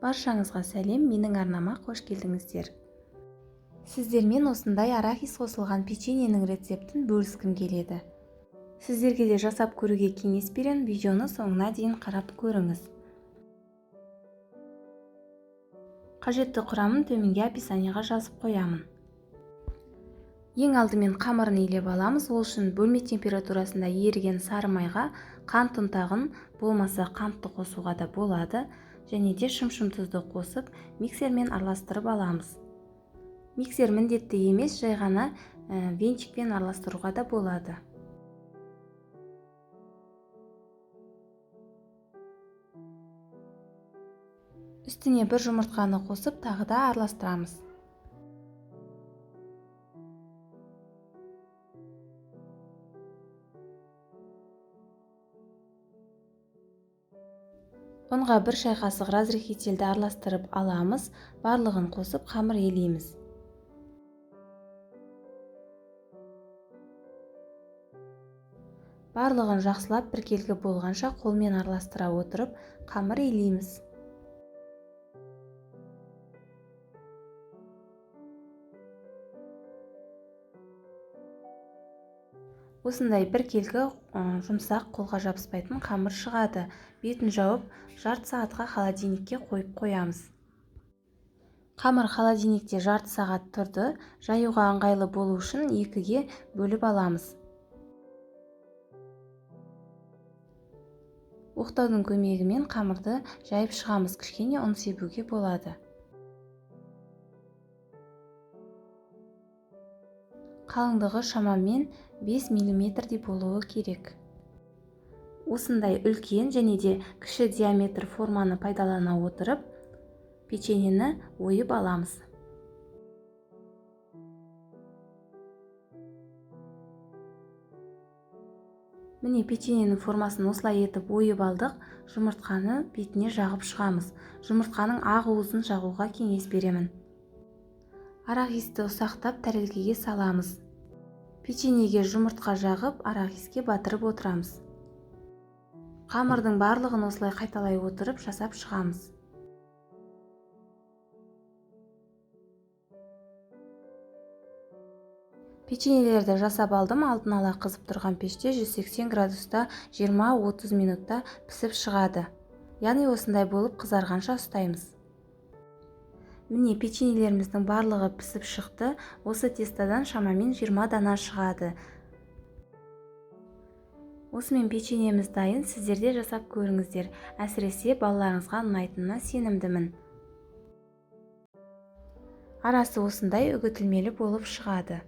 Баршаңызға сәлем, менің арнама қош келдіңіздер. Сіздермен осындай арахис қосылған печеньенің рецептін бөліскім келеді. Сіздерге де жасап көруге кеңес беремін, видеоны соңына дейін қарап көріңіз. Қажетті құрамын төменге описаниеға жазып қоямын. Ең алдымен қамырын илеп аламыз. Ол үшін бөлме температурасында еріген сары майға қант ұнтағын, болмаса қантты қосуға да болады, және де шым-шым тұзды қосып миксермен араластырып аламыз. Миксер міндетті емес, жай ғана венчикпен араластыруға да болады. Үстіне бір жұмыртқаны қосып тағы да араластырамыз. Онға бір шай қасық разрыхителді араластырып аламыз. Барлығын қосып қамыр илейміз. Барлығын жақсылап біркелкі болғанша қолмен араластыра отырып қамыр илейміз. Осындай біркелкі жұмсақ, қолға жабыспайтын қамыр шығады. Бетін жауып, жарты сағатқа холодильникке қойып қоямыз. Қамыр холодильникте жарты сағат тұрды. Жаюға ыңғайлы болу үшін екіге бөліп аламыз. Оқтаудың көмегімен қамырды жайып шығамыз. Кішкене ұн себуге болады. Қалыңдығы шамамен 5 мм болуы керек. Осындай үлкен және де кіші диаметр форманы пайдалана отырып, печеньені ойып аламыз. Міне печеньенің формасын осылай етіп ойып алдық. Жұмыртқаны бетіне жағып шығамыз. Жұмыртқаның ақ уызын жағуға кеңес беремін. Арахисті ұсақтап тәрелкеге саламыз. Печеньеге жұмыртқа жағып, арахиске батырып отырамыз. Қамырдың барлығын осылай қайталай отырып жасап шығамыз. Печеньелерді жасап алдым. Алдын ала қызып тұрған пеште 180 градуста 20-30 минутта пісіп шығады. Яғни осындай болып қызарғанша ұстаймыз. Міне печеньелеріміздің барлығы пісіп шықты. Осы тестодан шамамен 20 дана шығады. Осымен печеньеміз дайын. Сіздер де жасап көріңіздер. Әсіресе балаларыңызға ұнайтынына сенімдімін. Арасы осындай үгітілмелі болып шығады.